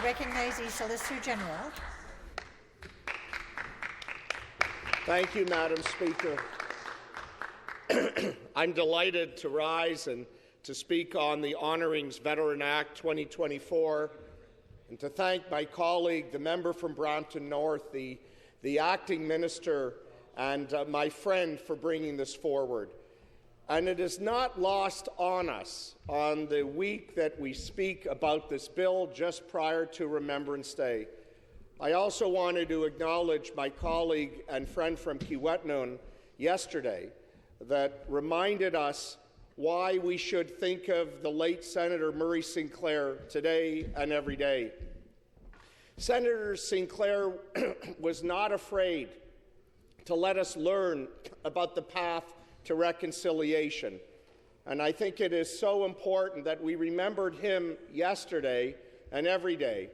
recognize the Solicitor General. Thank you, Madam Speaker. I'm delighted to rise and to speak on the Honourings Veteran Act 2024 and to thank my colleague, the member from Brampton North, the acting minister, and my friend for bringing this forward. And it is not lost on us on the week that we speak about this bill just prior to Remembrance Day. I also wanted to acknowledge my colleague and friend from Kiiwetinoong yesterday that reminded us why we should think of the late Senator Murray Sinclair today and every day. Senator Sinclair was not afraid to let us learn about the path to reconciliation. And I think it is so important that we remembered him yesterday and every day,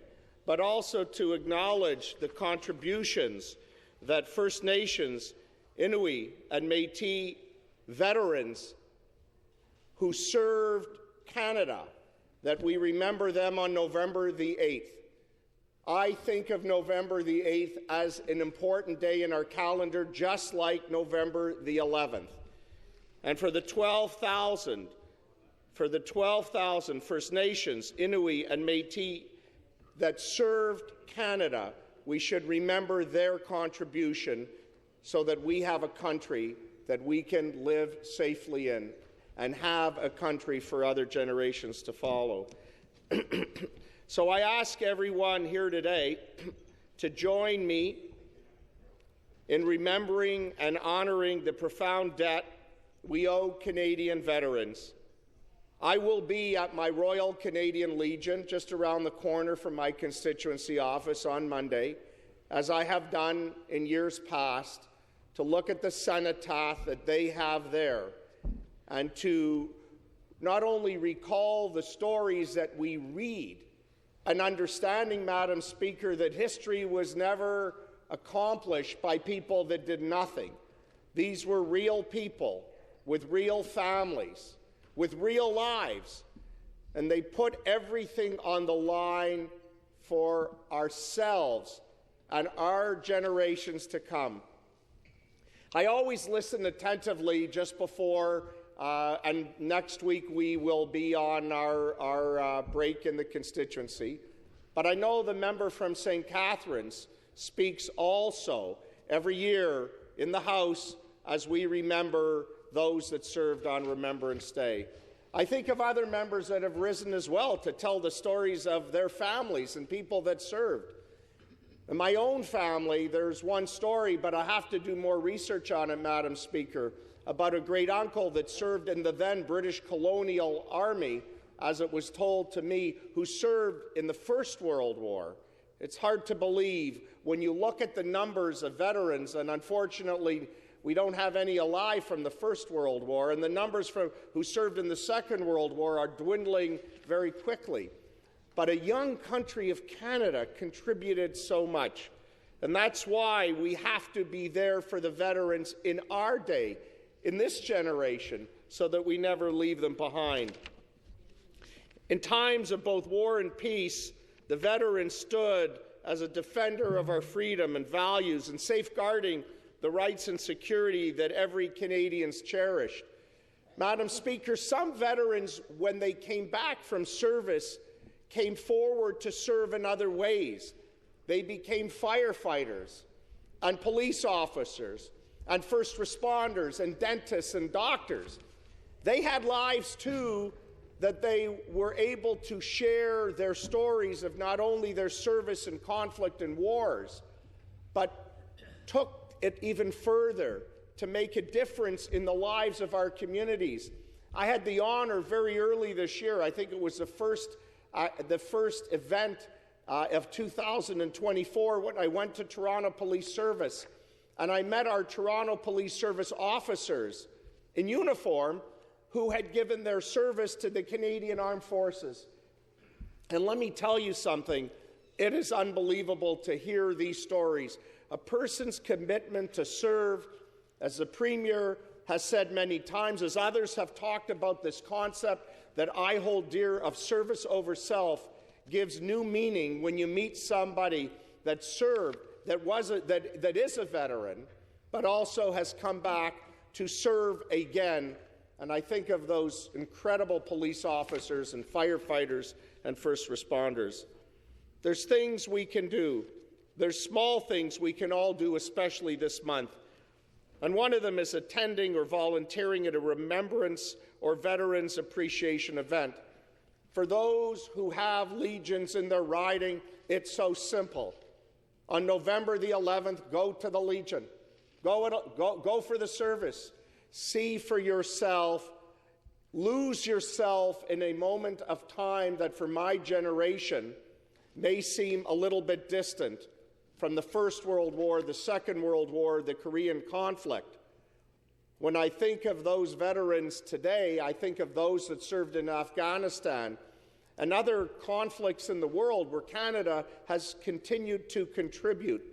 but also to acknowledge the contributions that First Nations, Inuit, and Métis veterans who served Canada, that we remember them on November the 8th. I think of November the 8th as an important day in our calendar, just like November the 11th. And for the 12,000 First Nations, Inuit, and Métis that served Canada, we should remember their contribution so that we have a country that we can live safely in and have a country for other generations to follow. So I ask everyone here today to join me in remembering and honouring the profound debt we owe Canadian veterans. I will be at my Royal Canadian Legion just around the corner from my constituency office on Monday, as I have done in years past, to look at the cenotaph that they have there and to not only recall the stories that we read, and understanding, Madam Speaker, that history was never accomplished by people that did nothing. These were real people with real families, with real lives, and they put everything on the line for ourselves and our generations to come. I always listen attentively just before, and next week we will be on our break in the constituency. But I know the member from St. Catharines speaks also every year in the House as we remember those that served on Remembrance Day. I think of other members that have risen as well to tell the stories of their families and people that served. In my own family, there's one story, but I have to do more research on it, Madam Speaker, about a great-uncle that served in the then British colonial army, as it was told to me, who served in the First World War. It's hard to believe when you look at the numbers of veterans, and unfortunately we don't have any alive from the First World War, and the numbers who served in the Second World War are dwindling very quickly. But a young country of Canada contributed so much, and that's why we have to be there for the veterans in our day, in this generation, so that we never leave them behind. In times of both war and peace, the veterans stood as a defender of our freedom and values and safeguarding the rights and security that every Canadian's cherished. Madam Speaker, some veterans, when they came back from service, came forward to serve in other ways. They became firefighters and police officers and first responders and dentists and doctors. They had lives too that they were able to share their stories of not only their service in conflict and wars, but took it even further to make a difference in the lives of our communities. I had the honor very early this year, I think it was the first event of 2024, when I went to Toronto Police Service, and I met our Toronto Police Service officers in uniform who had given their service to the Canadian Armed Forces. And let me tell you something, it is unbelievable to hear these stories. A person's commitment to serve, as the Premier has said many times, as others have talked about this concept that I hold dear of service over self, gives new meaning when you meet somebody that served, that is a veteran, but also has come back to serve again. And I think of those incredible police officers and firefighters and first responders. There's things we can do. There's small things we can all do, especially this month. And one of them is attending or volunteering at a remembrance or veterans appreciation event. For those who have legions in their riding, it's so simple. On November the 11th, go to the Legion. Go for the service. See for yourself. Lose yourself in a moment of time that for my generation may seem a little bit distant, from the First World War, the Second World War, the Korean conflict. When I think of those veterans today, I think of those that served in Afghanistan and other conflicts in the world where Canada has continued to contribute,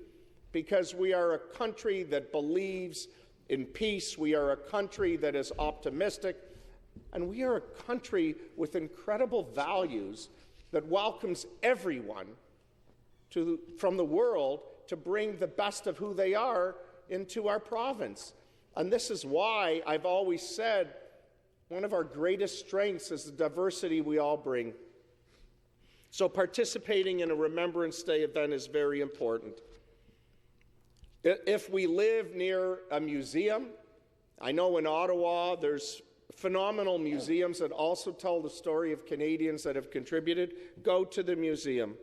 because we are a country that believes in peace, we are a country that is optimistic, and we are a country with incredible values that welcomes everyone from the world to bring the best of who they are into our province. And this is why I've always said one of our greatest strengths is the diversity we all bring. So participating in a Remembrance Day event is very important. If we live near a museum, I know in Ottawa there's phenomenal museums that also tell the story of Canadians that have contributed. Go to the museum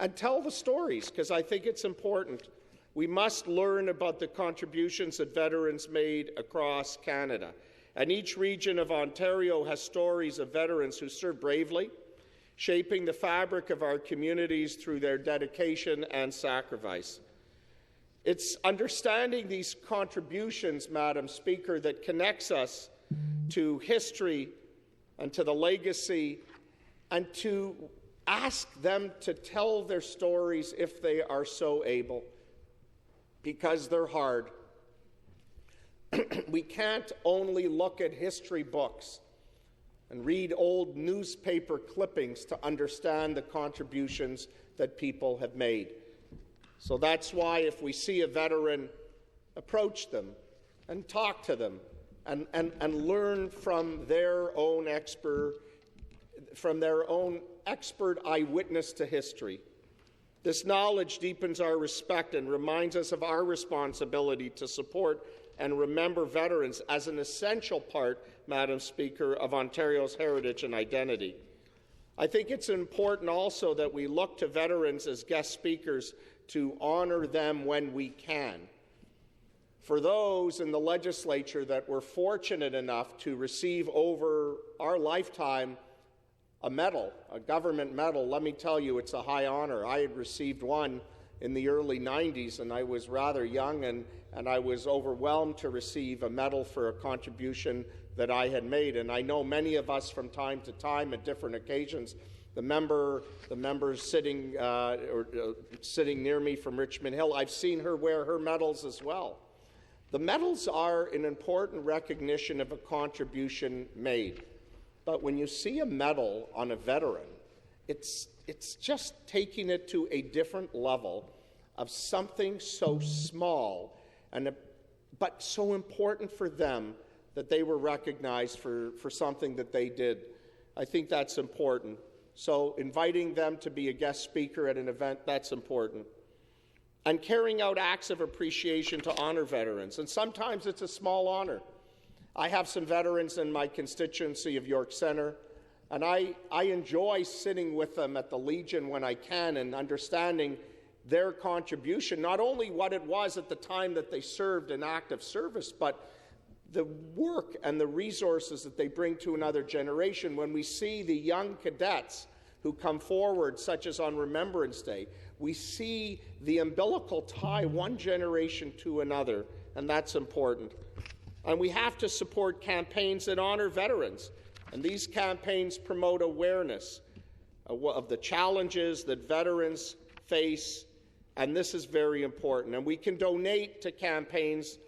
and tell the stories, because I think it's important. We must learn about the contributions that veterans made across Canada. And each region of Ontario has stories of veterans who served bravely, shaping the fabric of our communities through their dedication and sacrifice. It's understanding these contributions, Madam Speaker, that connects us to history and to the legacy, and to ask them to tell their stories if they are so able, because they're hard. We can't only look at history books and read old newspaper clippings to understand the contributions that people have made. So that's why if we see a veteran, approach them and talk to them and learn from their own expert eyewitness to history. This knowledge deepens our respect and reminds us of our responsibility to support and remember veterans as an essential part, Madam Speaker, of Ontario's heritage and identity. I think it's important also that we look to veterans as guest speakers to honour them when we can. For those in the legislature that were fortunate enough to receive over our lifetime a medal, a government medal, let me tell you, it's a high honour. I had received one in the early 90s, and I was rather young, and I was overwhelmed to receive a medal for a contribution that I had made. And I know many of us from time to time at different occasions, the member sitting sitting near me from Richmond Hill, I've seen her wear her medals as well. The medals are an important recognition of a contribution made. But when you see a medal on a veteran, it's just taking it to a different level of something so small, but so important for them that they were recognized for something that they did. I think that's important. So inviting them to be a guest speaker at an event, that's important. And carrying out acts of appreciation to honor veterans. And sometimes it's a small honor. I have some veterans in my constituency of York Centre, and I enjoy sitting with them at the Legion when I can and understanding their contribution, not only what it was at the time that they served in active service, but the work and the resources that they bring to another generation. When we see the young cadets who come forward, such as on Remembrance Day, we see the umbilical tie one generation to another, and that's important. And we have to support campaigns that honor veterans, and these campaigns promote awareness of the challenges that veterans face, and this is very important. And we can donate to campaigns.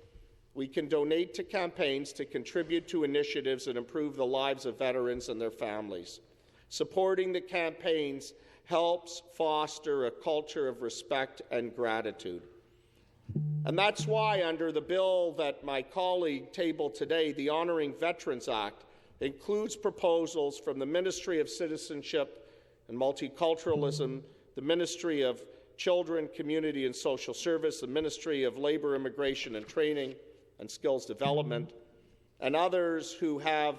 We can donate to campaigns to contribute to initiatives that improve the lives of veterans and their families. Supporting the campaigns helps foster a culture of respect and gratitude. And that's why, under the bill that my colleague tabled today, the Honouring Veterans Act includes proposals from the Ministry of Citizenship and Multiculturalism, the Ministry of Children, Community and Social Service, the Ministry of Labour, Immigration and Training and Skills Development, and others who have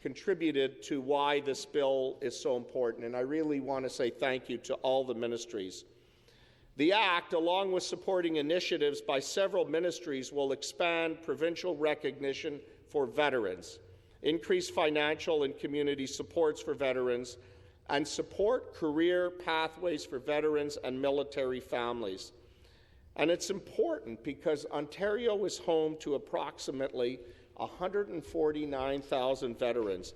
contributed to why this bill is so important. And I really want to say thank you to all the ministries. The Act, along with supporting initiatives by several ministries, will expand provincial recognition for veterans, increase financial and community supports for veterans, and support career pathways for veterans and military families. And it's important because Ontario is home to approximately 149,000 veterans.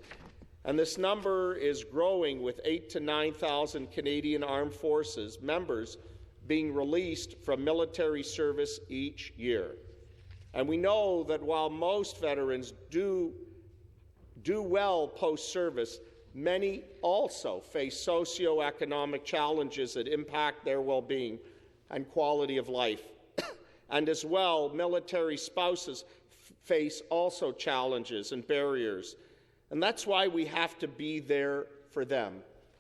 And this number is growing, with 8,000 to 9,000 Canadian Armed Forces members being released from military service each year. And we know that while most veterans do well post-service, many also face socioeconomic challenges that impact their well-being and quality of life. And as well, military spouses face also challenges and barriers. And that's why we have to be there for them.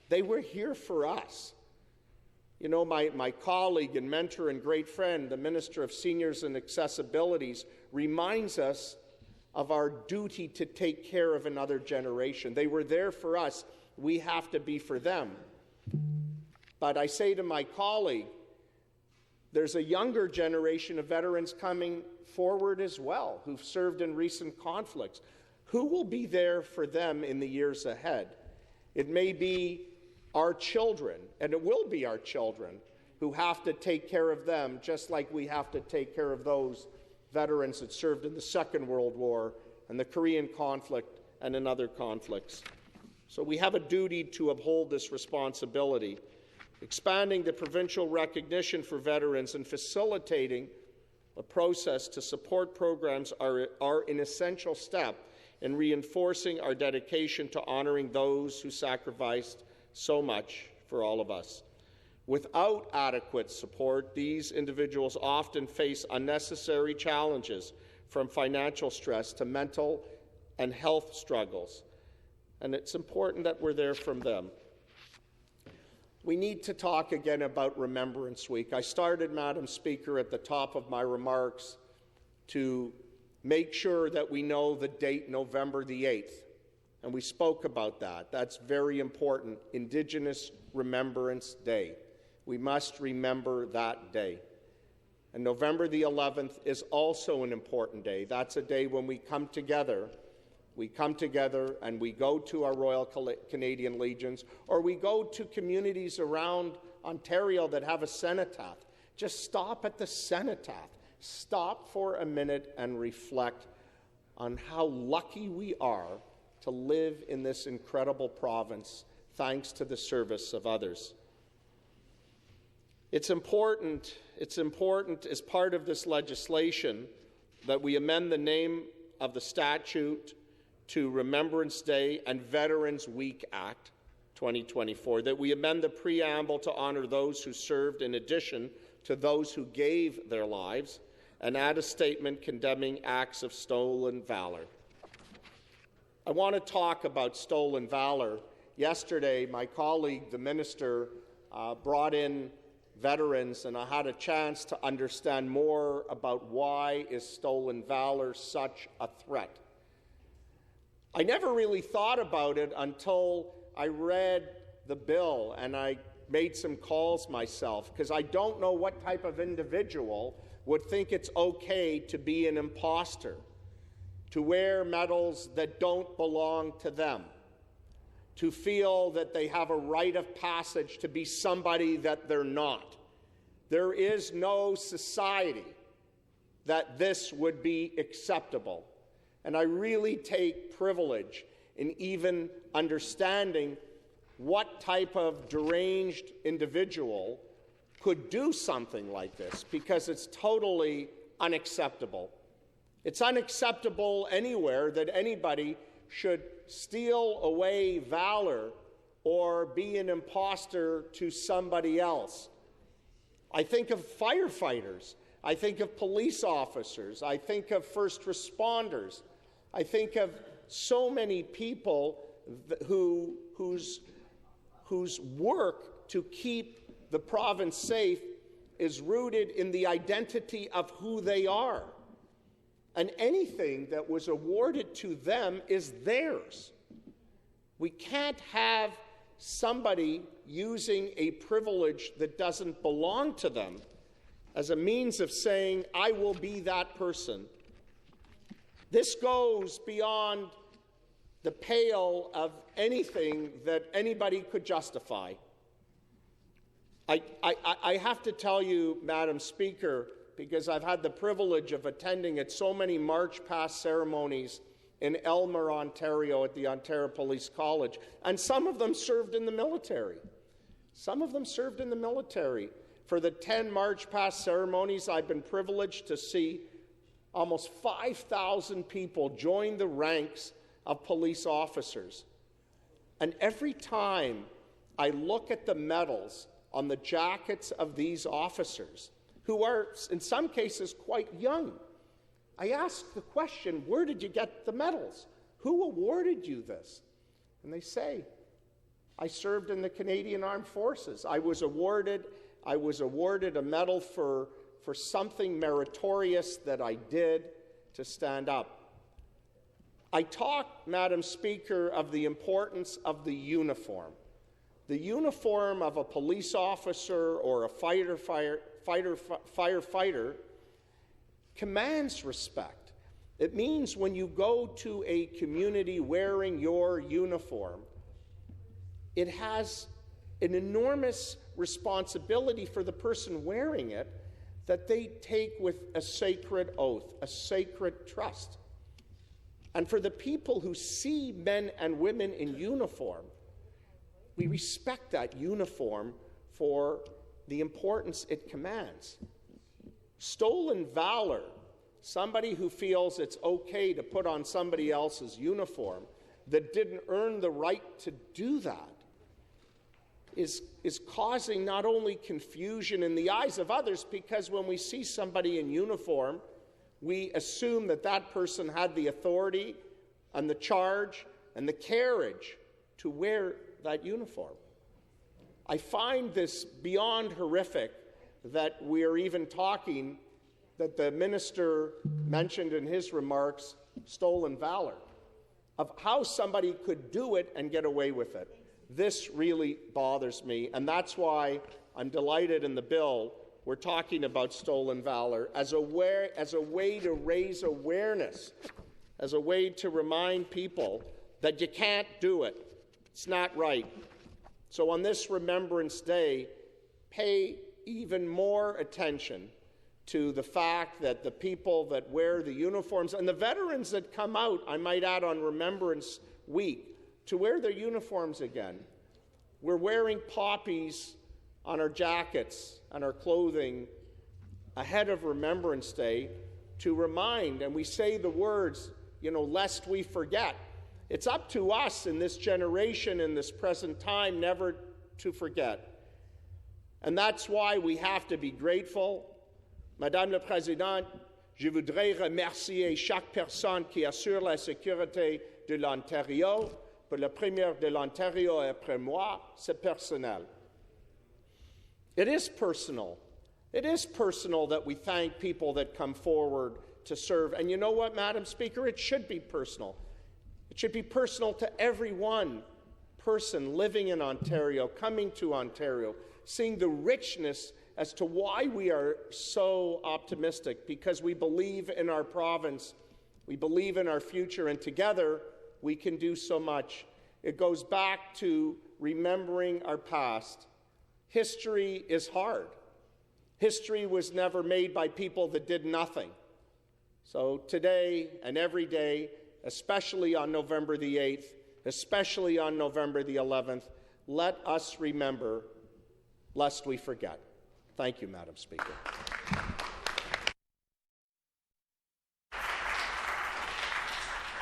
They were here for us. You know, my colleague and mentor and great friend, the Minister of Seniors and Accessibilities, reminds us of our duty to take care of another generation. They were there for us. We have to be for them. But I say to my colleague, there's a younger generation of veterans coming forward as well who've served in recent conflicts. Who will be there for them in the years ahead? It may be our children, and it will be our children, who have to take care of them, just like we have to take care of those veterans that served in the Second World War and the Korean conflict and in other conflicts. So we have a duty to uphold this responsibility. Expanding the provincial recognition for veterans and facilitating a process to support programs are an essential step in reinforcing our dedication to honouring those who sacrificed so much for all of us. Without adequate support, these individuals often face unnecessary challenges, from financial stress to mental and health struggles. And it's important that we're there for them. We need to talk again about Remembrance Week. I started, Madam Speaker, at the top of my remarks to make sure that we know the date, November the 8th. And we spoke about that. That's very important. Indigenous Remembrance Day. We must remember that day. And November the 11th is also an important day. That's a day when we come together. We come together and we go to our Royal Canadian Legions, or we go to communities around Ontario that have a cenotaph. Just stop at the cenotaph. Stop for a minute and reflect on how lucky we are to live in this incredible province, thanks to the service of others. It's important as part of this legislation that we amend the name of the statute to Remembrance Day and Veterans Week Act 2024, that we amend the preamble to honour those who served in addition to those who gave their lives, and add a statement condemning acts of stolen valour. I want to talk about stolen valour. Yesterday, my colleague, the minister, brought in veterans, and I had a chance to understand more about why is stolen valour such a threat. I never really thought about it until I read the bill, and I made some calls myself, because I don't know what type of individual would think it's okay to be an imposter, to wear medals that don't belong to them, to feel that they have a rite of passage to be somebody that they're not. There is no society that this would be acceptable. And I really take privilege in even understanding what type of deranged individual could do something like this, because it's totally unacceptable. It's unacceptable anywhere that anybody should steal away valor or be an imposter to somebody else. I think of firefighters. I think of police officers. I think of first responders. I think of so many people whose work to keep the province safe is rooted in the identity of who they are. And anything that was awarded to them is theirs. We can't have somebody using a privilege that doesn't belong to them as a means of saying, I will be that person. This goes beyond the pale of anything that anybody could justify. I have to tell you, Madam Speaker, because I've had the privilege of attending at so many March Past ceremonies in Elmer, Ontario, at the Ontario Police College, and some of them served in the military. Some of them served in the military. For the 10 March Past ceremonies, I've been privileged to see almost 5,000 people join the ranks of police officers. And every time I look at the medals on the jackets of these officers, who are in some cases quite young, I ask the question, where did you get the medals? Who awarded you this? And they say, I served in the Canadian Armed Forces. I was awarded a medal for something meritorious that I did to stand up. I talk, Madam Speaker, of the importance of the uniform. The uniform of a police officer or a firefighter commands respect. It means when you go to a community wearing your uniform, it has an enormous responsibility for the person wearing it that they take with a sacred oath, a sacred trust. And for the people who see men and women in uniform, we respect that uniform for the importance it commands. Stolen valor, somebody who feels it's okay to put on somebody else's uniform that didn't earn the right to do that, is causing not only confusion in the eyes of others, because when we see somebody in uniform, we assume that that person had the authority and the charge and the carriage to wear that uniform. I find this beyond horrific that we are even talking, that the minister mentioned in his remarks, stolen valor, of how somebody could do it and get away with it. This really bothers me, and that's why I'm delighted in the bill we're talking about stolen valor as a way to raise awareness, as a way to remind people that you can't do it. It's not right. So on this Remembrance Day, pay even more attention to the fact that the people that wear the uniforms, and the veterans that come out, I might add, on Remembrance Week, to wear their uniforms again. We're wearing poppies on our jackets and our clothing ahead of Remembrance Day to remind, and we say the words, lest we forget. It's up to us in this generation, in this present time, never to forget. And that's why we have to be grateful. Madame la Présidente, je voudrais remercier chaque personne qui assure la sécurité de l'Ontario. Pour la première de l'Ontario et après moi, c'est personnel. It is personal. It is personal that we thank people that come forward to serve. And you know what, Madam Speaker? It should be personal. It should be personal to every one person living in Ontario, coming to Ontario, seeing the richness as to why we are so optimistic, because we believe in our province, we believe in our future, and together we can do so much. It goes back to remembering our past. History is hard. History was never made by people that did nothing. So today and every day, especially on November the 8th, especially on November the 11th, let us remember, lest we forget. Thank you, Madam Speaker.